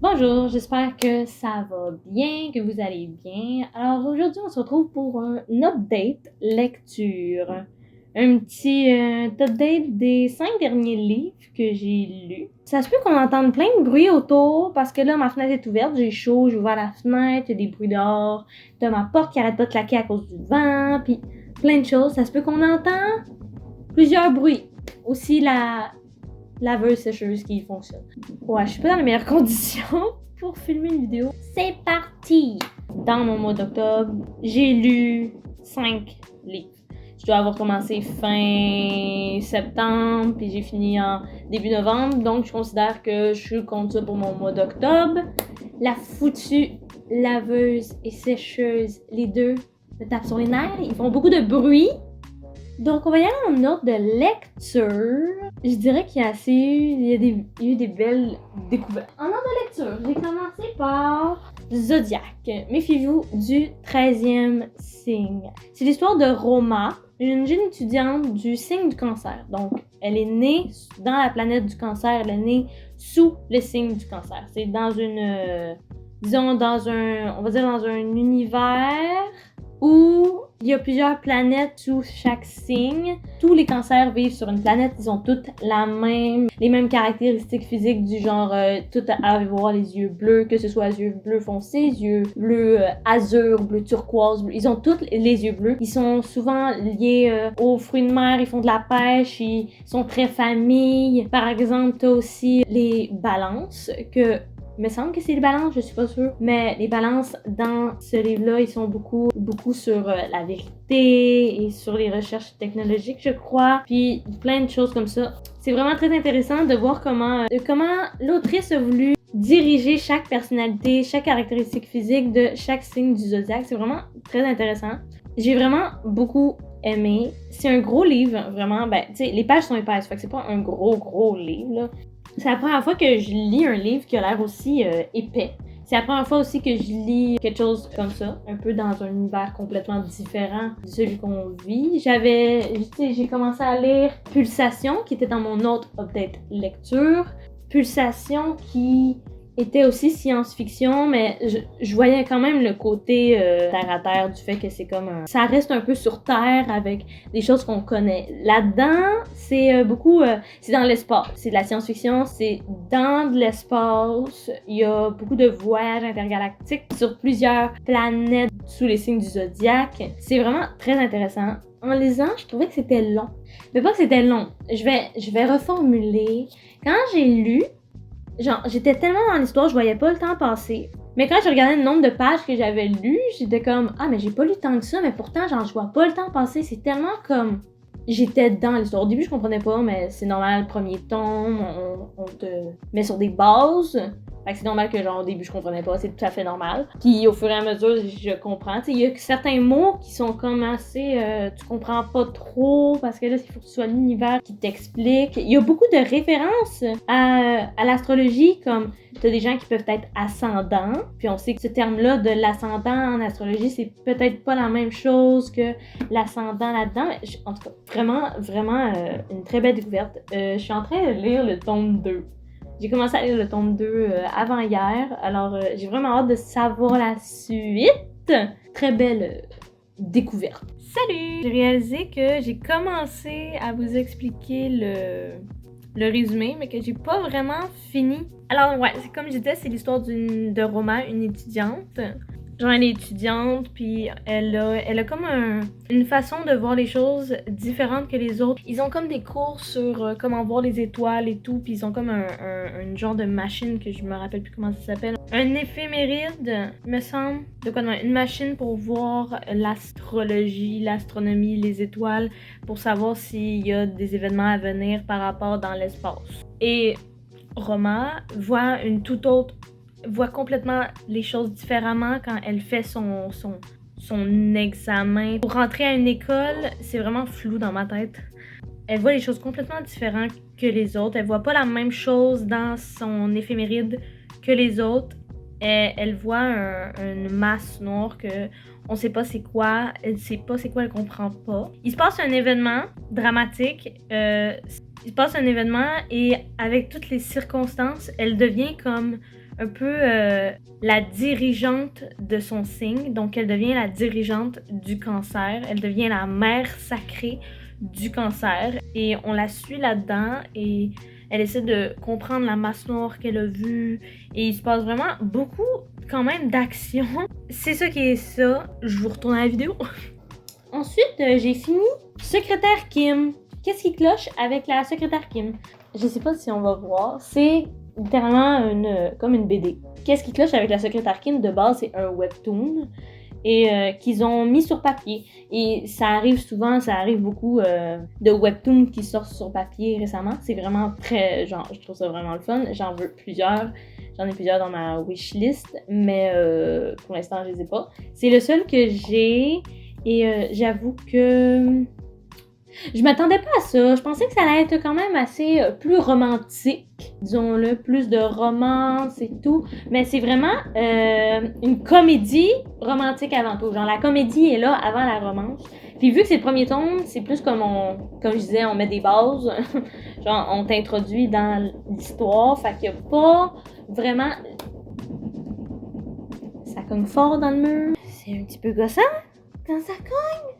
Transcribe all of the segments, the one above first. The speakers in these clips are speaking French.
Bonjour, j'espère que ça va bien, que vous allez bien. Alors aujourd'hui, on se retrouve pour un update lecture. Un petit update des 5 derniers livres que j'ai lus. Ça se peut qu'on entende plein de bruit autour parce que là, ma fenêtre est ouverte, j'ai chaud, j'ai ouvert la fenêtre, il y a des bruits dehors. T'as ma porte qui arrête pas de claquer à cause du vent, puis plein de choses. Ça se peut qu'on entend plusieurs bruits. Aussi la laveuse sécheuse qui fonctionne. Ouais, je suis pas dans les meilleures conditions pour filmer une vidéo. C'est parti! Dans mon mois d'octobre, j'ai lu 5 livres. Je dois avoir commencé fin septembre, puis j'ai fini en début novembre, donc je considère que je compte ça pour mon mois d'octobre. La foutue laveuse et sécheuse, les deux me tapent sur les nerfs, ils font beaucoup de bruit. Donc, on va y aller en ordre de lecture. Je dirais qu'il y a eu des belles découvertes. En ordre de lecture, j'ai commencé par Zodiac. Méfiez-vous du 13e signe. C'est l'histoire de Roma, une jeune étudiante du signe du cancer. Donc, elle est née dans la planète du cancer, elle est née sous le signe du cancer. C'est dans on va dire dans un univers où il y a plusieurs planètes sous chaque signe. Tous les cancers vivent sur une planète, ils ont toutes les mêmes caractéristiques physiques du genre tout avoir les yeux bleus, que ce soit yeux bleus foncés, yeux bleus azur, bleu turquoise, ils ont tous les yeux bleus. Ils sont souvent liés aux fruits de mer, ils font de la pêche, ils sont très famille. Par exemple, t'as aussi les balances que il me semble que c'est les balances, je suis pas sûre. Mais les balances dans ce livre-là, ils sont beaucoup sur la vérité et sur les recherches technologiques, je crois. Puis plein de choses comme ça. C'est vraiment très intéressant de voir comment l'autrice a voulu diriger chaque personnalité, chaque caractéristique physique de chaque signe du zodiaque. C'est vraiment très intéressant. J'ai vraiment beaucoup aimé. C'est un gros livre, vraiment. Ben, tu sais, les pages sont épaisses, fait que c'est pas un gros livre, là. C'est la première fois que je lis un livre qui a l'air aussi épais. C'est la première fois aussi que je lis quelque chose comme ça, un peu dans un univers complètement différent de celui qu'on vit. J'ai commencé à lire Pulsation, qui était dans mon autre update lecture. Pulsation qui était aussi science-fiction, mais je voyais quand même le côté terre à terre du fait que c'est comme ça reste un peu sur terre avec des choses qu'on connaît. Là-dedans, c'est c'est dans l'espace. C'est de la science-fiction, c'est dans de l'espace. Il y a beaucoup de voyages intergalactiques sur plusieurs planètes sous les signes du zodiaque. C'est vraiment très intéressant. En lisant, je trouvais que c'était long. Mais pas que c'était long. Je vais reformuler. Quand j'ai lu, genre, j'étais tellement dans l'histoire, je voyais pas le temps passer. Mais quand je regardais le nombre de pages que j'avais lues, j'étais comme, ah, mais j'ai pas lu tant que ça, mais pourtant, genre, je vois pas le temps passer. C'est tellement comme, j'étais dans l'histoire. Au début, je comprenais pas, mais c'est normal, le premier tome, on te met sur des bases. Fait que c'est normal que, genre, au début, je comprenais pas, c'est tout à fait normal. Puis au fur et à mesure, je comprends. Tu sais, il y a certains mots qui sont comme assez, tu comprends pas trop, parce que là, il faut que ce soit l'univers qui t'explique. Il y a beaucoup de références à l'astrologie, comme t'as des gens qui peuvent être ascendants, puis on sait que ce terme-là de l'ascendant en astrologie, c'est peut-être pas la même chose que l'ascendant là-dedans. Mais en tout cas, vraiment une très belle découverte. Je suis en train de lire le tome 2. J'ai commencé à lire le tome 2 avant-hier, alors j'ai vraiment hâte de savoir la suite. Très belle découverte. Salut! J'ai réalisé que j'ai commencé à vous expliquer le résumé, mais que j'ai pas vraiment fini. Alors ouais, c'est comme je disais, c'est l'histoire de Roma, une étudiante. Genre, elle est étudiante, puis elle a comme une façon de voir les choses différente que les autres. Ils ont comme des cours sur comment voir les étoiles et tout, puis ils ont comme un genre de machine que je me rappelle plus comment ça s'appelle. Un éphéméride, me semble. De quoi, non, une machine pour voir l'astrologie, l'astronomie, les étoiles, pour savoir s'il y a des événements à venir par rapport dans l'espace. Et Roma voit complètement les choses différemment quand elle fait son examen. Pour rentrer à une école, c'est vraiment flou dans ma tête. Elle voit les choses complètement différentes que les autres. Elle voit pas la même chose dans son éphéméride que les autres. Elle voit une masse noire que on sait pas c'est quoi. Elle sait pas c'est quoi, elle comprend pas. Il se passe un événement dramatique. Il se passe un événement et avec toutes les circonstances, elle devient comme un peu la dirigeante de son signe. Donc, elle devient la dirigeante du cancer. Elle devient la mère sacrée du cancer. Et on la suit là-dedans et elle essaie de comprendre la masse noire qu'elle a vue. Et il se passe vraiment beaucoup, quand même, d'action. C'est ça qui est ça. Je vous retourne à la vidéo. Ensuite, j'ai fini Secrétaire Kim. Qu'est-ce qui cloche avec la Secrétaire Kim? Je sais pas si on va voir. C'est littéralement comme une BD. Qu'est-ce qui cloche avec la Secrétaire Kim? De base, c'est un webtoon et qu'ils ont mis sur papier. Et ça arrive souvent, ça arrive beaucoup de webtoons qui sortent sur papier récemment. C'est vraiment très, genre, je trouve ça vraiment le fun. J'en veux plusieurs. J'en ai plusieurs dans ma wishlist, mais pour l'instant, je les ai pas. C'est le seul que j'ai et j'avoue que je m'attendais pas à ça. Je pensais que ça allait être quand même assez plus romantique, disons-le, plus de romance et tout. Mais c'est vraiment une comédie romantique avant tout. Genre, la comédie est là avant la romance. Puis vu que c'est le premier tome, c'est plus comme comme je disais, on met des bases. Genre, on t'introduit dans l'histoire. Fait qu'il y a pas vraiment... Ça cogne fort dans le mur. C'est un petit peu gossant quand ça cogne.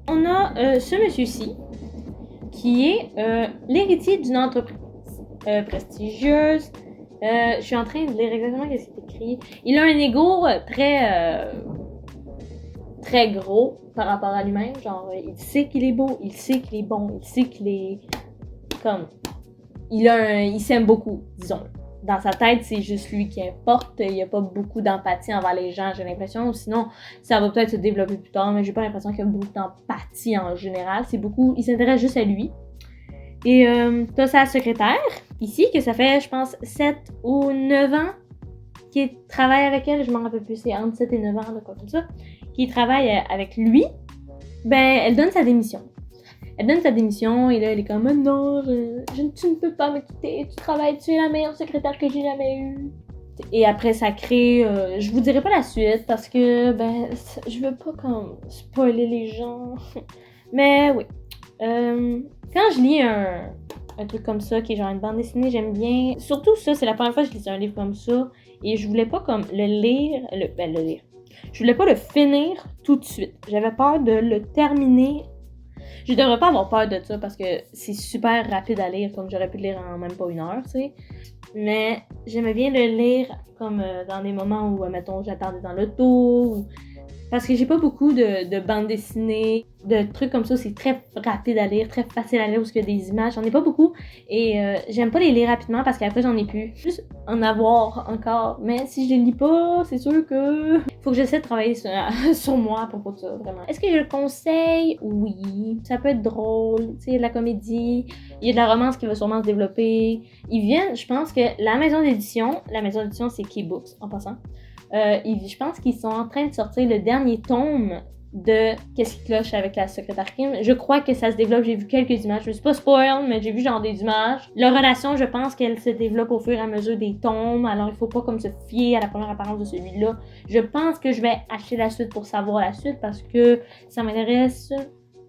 On a ce monsieur-ci, qui est l'héritier d'une entreprise prestigieuse. Je suis en train de lire exactement ce qui est écrit. Il a un ego très gros par rapport à lui-même. Genre, il sait qu'il est beau, il sait qu'il est bon, il sait qu'il est comme... Il s'aime beaucoup, disons. Dans sa tête, c'est juste lui qui importe. Il n'y a pas beaucoup d'empathie envers les gens, j'ai l'impression. Sinon, ça va peut-être se développer plus tard, mais j'ai pas l'impression qu'il y a beaucoup d'empathie en général. C'est beaucoup... Il s'intéresse juste à lui. Et t'as sa secrétaire, ici, que ça fait, je pense, 7 ou 9 ans qu'il travaille avec elle. Je m'en rappelle plus, c'est entre 7 et 9 ans, quoi comme ça. Qui travaille avec lui. Ben, elle donne sa démission. Elle donne sa démission et là, elle est comme « Non, tu ne peux pas me quitter, tu es la meilleure secrétaire que j'ai jamais eue. » Et après, ça crée... je vous dirai pas la suite parce que, ben, je veux pas comme spoiler les gens. Mais oui. Quand je lis un truc comme ça, qui est genre une bande dessinée, j'aime bien... Surtout ça, c'est la première fois que je lisais un livre comme ça et je voulais pas comme le lire. Je voulais pas le finir tout de suite. J'avais peur de le terminer. Je devrais pas avoir peur de ça parce que c'est super rapide à lire, comme j'aurais pu le lire en même pas 1 heure, tu sais. Mais j'aimais bien le lire comme dans des moments où, mettons, j'attendais dans l'auto. Parce que j'ai pas beaucoup de bandes dessinées, de trucs comme ça. C'est très rapide à lire, très facile à lire parce qu'il y a des images. J'en ai pas beaucoup et j'aime pas les lire rapidement parce qu'après j'en ai plus. Juste en avoir encore. Mais si je les lis pas, c'est sûr que faut que j'essaie de travailler sur moi à propos de ça, vraiment. Est-ce que je le conseille? Oui. Ça peut être drôle, tu sais, de la comédie. Il y a de la romance qui va sûrement se développer. Ils viennent, je pense que la maison d'édition c'est Keybooks en passant. Je pense qu'ils sont en train de sortir le dernier tome de Qu'est-ce qui cloche avec la secrétaire Kim. Je crois que ça se développe, j'ai vu quelques images. Je me suis pas spoil, mais j'ai vu genre des images. Leur relation, je pense qu'elle se développe au fur et à mesure des tomes, alors il faut pas comme se fier à la première apparence de celui-là. Je pense que je vais acheter la suite pour savoir la suite parce que ça m'intéresse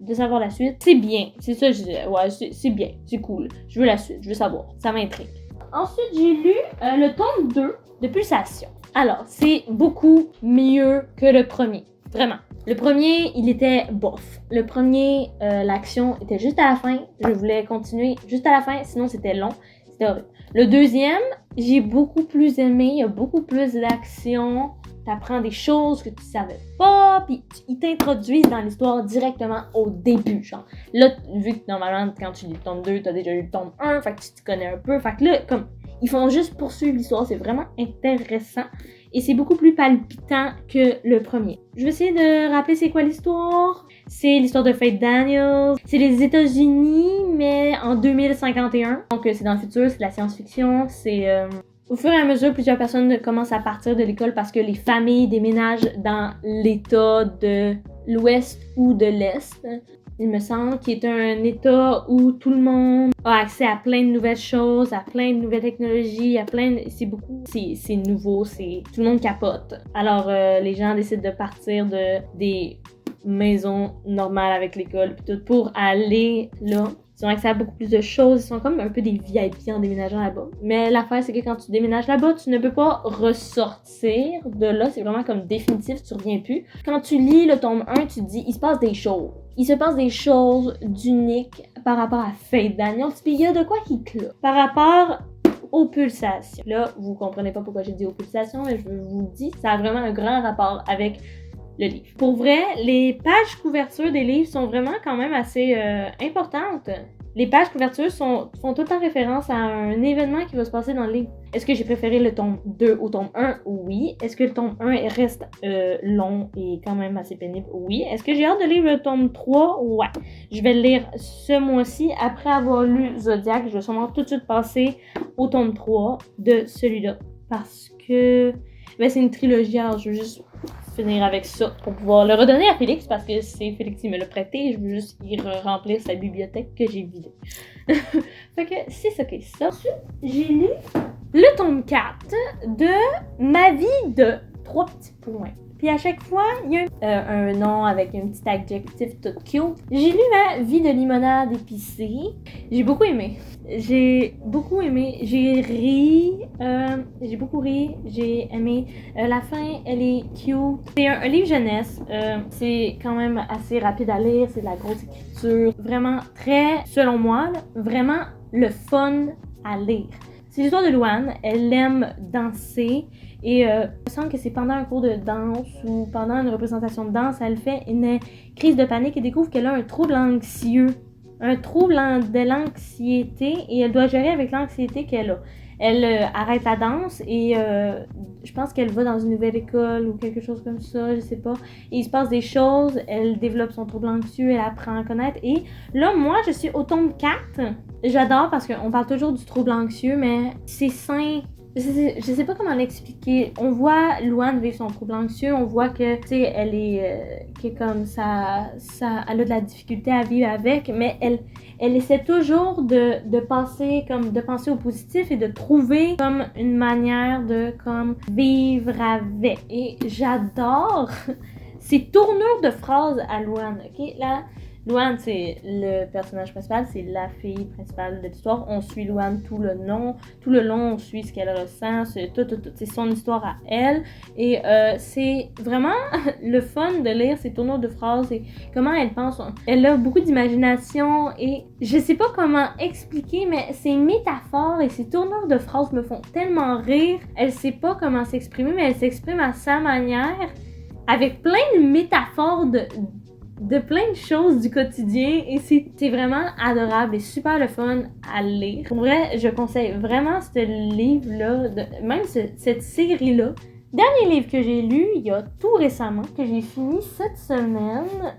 de savoir la suite. C'est bien, c'est ça je disais. Ouais, c'est bien, c'est cool. Je veux la suite, je veux savoir, ça m'intrigue. Ensuite, j'ai lu le tome 2 de Pulsation. Alors, c'est beaucoup mieux que le premier. Vraiment. Le premier, il était bof. Le premier, l'action était juste à la fin. Je voulais continuer juste à la fin, sinon c'était long. C'était horrible. Le deuxième, j'ai beaucoup plus aimé. Il y a beaucoup plus d'action. T'apprends des choses que tu savais pas. Puis ils t'introduisent dans l'histoire directement au début. Genre. Là, vu que normalement, quand tu lis le tome 2, t'as déjà lu le tome 1. Fait que tu te connais un peu. Fait que là, comme... Ils font juste poursuivre l'histoire, c'est vraiment intéressant et c'est beaucoup plus palpitant que le premier. Je vais essayer de rappeler c'est quoi l'histoire. C'est l'histoire de Faith Daniels. C'est les États-Unis, mais en 2051. Donc c'est dans le futur, c'est de la science-fiction. C'est au fur et à mesure, plusieurs personnes commencent à partir de l'école parce que les familles déménagent dans l'État de l'Ouest ou de l'Est. Il me semble, qui est un état où tout le monde a accès à plein de nouvelles choses, à plein de nouvelles technologies, c'est nouveau, tout le monde capote. Alors les gens décident de partir des maisons normales avec l'école puis tout pour aller là. Ils ont accès à beaucoup plus de choses. Ils sont comme un peu des VIP en déménageant là-bas. Mais l'affaire, c'est que quand tu déménages là-bas, tu ne peux pas ressortir de là. C'est vraiment comme définitif, tu reviens plus. Quand tu lis le tome 1, tu te dis, il se passe des choses. Il se passe des choses d'uniques par rapport à Fate Daniels. Puis il y a de quoi qui clope. Par rapport aux pulsations. Là, vous comprenez pas pourquoi j'ai dit aux pulsations, mais je vous le dis, ça a vraiment un grand rapport avec le livre. Pour vrai, les pages couverture des livres sont vraiment quand même assez importantes. Les pages couverture font tout le temps référence à un événement qui va se passer dans le livre. Est-ce que j'ai préféré le tome 2 au tome 1? Oui. Est-ce que le tome 1 reste long et quand même assez pénible? Oui. Est-ce que j'ai hâte de lire le tome 3? Ouais. Je vais le lire ce mois-ci. Après avoir lu Zodiac, je vais sûrement tout de suite passer au tome 3 de celui-là. Parce que c'est une trilogie, alors je veux juste finir avec ça pour pouvoir le redonner à Félix parce que c'est Félix qui me l'a prêté et je veux juste y remplir sa bibliothèque que j'ai vidée. Fait que c'est ça que c'est ça. Ensuite, j'ai lu le tome 4 de Ma vie de 3 petits points. Puis à chaque fois, il y a un nom avec un petit adjectif tout cute. J'ai lu Ma vie de limonade épicée. J'ai beaucoup aimé. J'ai beaucoup aimé. J'ai ri. J'ai beaucoup ri. J'ai aimé. La fin, elle est cute. C'est un livre jeunesse. C'est quand même assez rapide à lire. C'est de la grosse écriture. Vraiment très, selon moi, là, vraiment le fun à lire. C'est l'histoire de Louane. Elle aime danser. Et il me semble que c'est pendant un cours de danse ou pendant une représentation de danse, elle fait une crise de panique et découvre qu'elle a un trouble anxieux. Un trouble de l'anxiété et elle doit gérer avec l'anxiété qu'elle a. Elle arrête la danse et je pense qu'elle va dans une nouvelle école ou quelque chose comme ça, je sais pas. Et il se passe des choses, elle développe son trouble anxieux, elle apprend à connaître. Et là, moi, je suis au tome 4. J'adore parce qu'on parle toujours du trouble anxieux, mais c'est sain. Je sais pas comment l'expliquer. On voit Louane vivre son trouble anxieux, on voit que, tu sais, elle est comme ça, elle a de la difficulté à vivre avec, mais elle essaie toujours de penser au positif et de trouver comme une manière de comme vivre avec. Et j'adore ces tournures de phrases à Louane, ok? Là, Louane, c'est le personnage principal, c'est la fille principale de l'histoire. On suit Louane tout le long, on suit ce qu'elle ressent, c'est son histoire à elle. Et c'est vraiment le fun de lire ces tournures de phrases et comment elle pense. Elle a beaucoup d'imagination et je sais pas comment expliquer, mais ces métaphores et ces tournures de phrases me font tellement rire. Elle sait pas comment s'exprimer, mais elle s'exprime à sa manière avec plein de métaphores de plein de choses du quotidien et c'est vraiment adorable et super le fun à lire. Pour vrai, je conseille vraiment ce livre-là, même cette série-là. Dernier livre que j'ai lu il y a tout récemment, que j'ai fini cette semaine,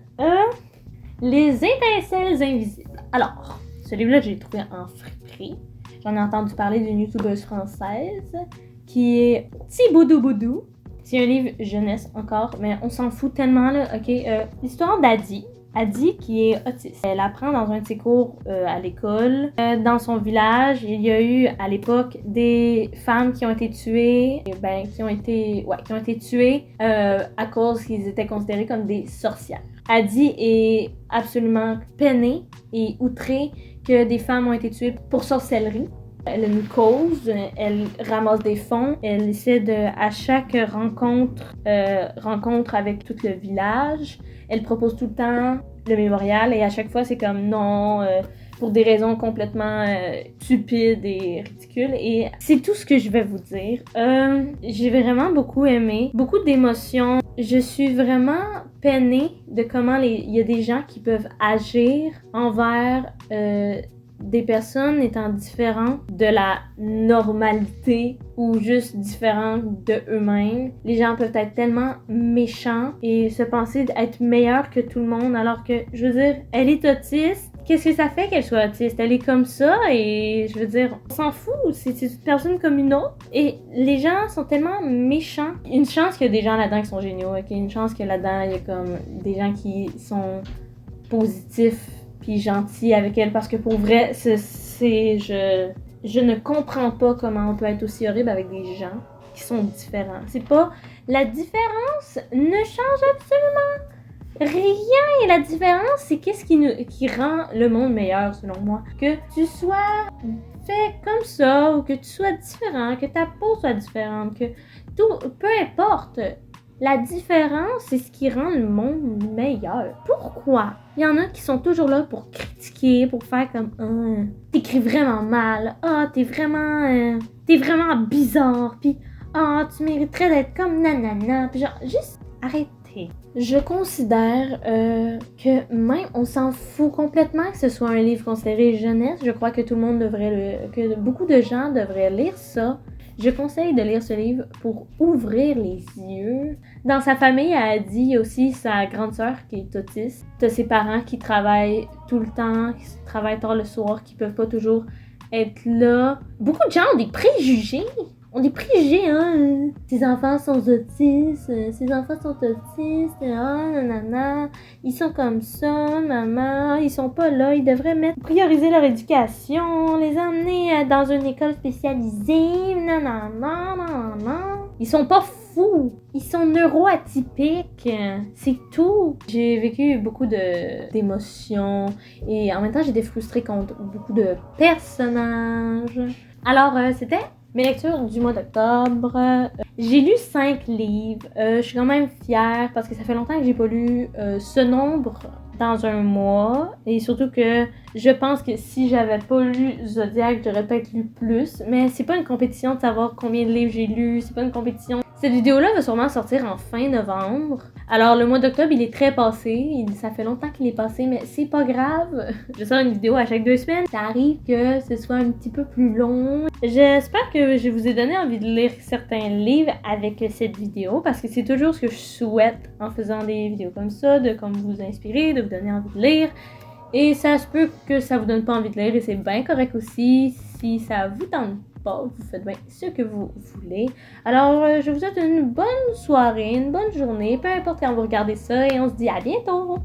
Les étincelles invisibles. Alors, ce livre-là, je l'ai trouvé en friperie. J'en ai entendu parler d'une youtubeuse française qui est Thiboudou Boudou. C'est un livre jeunesse encore, mais on s'en fout tellement là, ok? L'histoire d'Adi. Adi qui est autiste. Elle apprend dans un de ses cours à l'école. Dans son village, il y a eu à l'époque des femmes qui ont été tuées, qui ont été tuées à cause qu'ils étaient considérés comme des sorcières. Adi est absolument peinée et outrée que des femmes ont été tuées pour sorcellerie. Elle a une cause, elle ramasse des fonds, elle essaie à chaque rencontre avec tout le village, elle propose tout le temps le mémorial et à chaque fois c'est comme non, pour des raisons complètement stupides et ridicules. Et c'est tout ce que je vais vous dire. J'ai vraiment beaucoup aimé, beaucoup d'émotions. Je suis vraiment peinée de comment il y a des gens qui peuvent agir envers des personnes étant différentes de la normalité ou juste différentes de eux-mêmes. Les gens peuvent être tellement méchants et se penser être meilleurs que tout le monde alors que, je veux dire, elle est autiste. Qu'est-ce que ça fait qu'elle soit autiste? Elle est comme ça et je veux dire, on s'en fout, c'est une personne comme une autre. Et les gens sont tellement méchants. Une chance qu'il y a des gens là-dedans qui sont géniaux, ok? Une chance que là-dedans, il y a comme des gens qui sont positifs puis gentils avec elle parce que pour vrai, je ne comprends pas comment on peut être aussi horrible avec des gens qui sont différents. C'est pas... La différence ne change absolument rien. Et la différence, c'est qu'est-ce qui rend le monde meilleur, selon moi. Que tu sois fait comme ça, ou que tu sois différent, que ta peau soit différente, que tout, peu importe. La différence, c'est ce qui rend le monde meilleur. Pourquoi? Il y en a qui sont toujours là pour critiquer, pour faire comme t'écris vraiment mal, t'es vraiment bizarre, puis tu mériterais d'être comme nanana, puis genre, juste arrêtez. Je considère que même on s'en fout complètement que ce soit un livre considéré jeunesse. Je crois que tout le monde que beaucoup de gens devraient lire ça. Je conseille de lire ce livre pour ouvrir les yeux. Dans sa famille, elle a dit, il y a aussi sa grande sœur qui est autiste. T'as ses parents qui travaillent tout le temps, qui travaillent tard le soir, qui peuvent pas toujours être là. Beaucoup de gens ont des préjugés. Hein. Ces enfants sont autistes, nanana. Ils sont comme ça, maman. Ils sont pas là. Ils devraient prioriser leur éducation, les emmener dans une école spécialisée, nanana. Ils sont pas fous. Ils sont neuroatypiques. C'est tout. J'ai vécu beaucoup d'émotions et en même temps, j'étais frustrée contre beaucoup de personnages. Alors, c'était mes lectures du mois d'octobre. J'ai lu 5 livres. Je suis quand même fière parce que ça fait longtemps que j'ai pas lu ce nombre dans un mois. Et surtout que je pense que si j'avais pas lu Zodiac, j'aurais peut-être lu plus. Mais c'est pas une compétition de savoir combien de livres j'ai lu. C'est pas une compétition. Cette vidéo-là va sûrement sortir en fin novembre. Alors, le mois d'octobre, il est très passé. Ça fait longtemps qu'il est passé, mais c'est pas grave. Je sors une vidéo à chaque 2 semaines. Ça arrive que ce soit un petit peu plus long. J'espère que je vous ai donné envie de lire certains livres avec cette vidéo, parce que c'est toujours ce que je souhaite en faisant des vidéos comme ça, de comme vous inspirer, de vous donner envie de lire. Et ça se peut que ça vous donne pas envie de lire et c'est bien correct aussi. Si ça vous tente pas, vous faites bien ce que vous voulez. Alors, je vous souhaite une bonne soirée, une bonne journée, peu importe quand vous regardez ça, et on se dit à bientôt!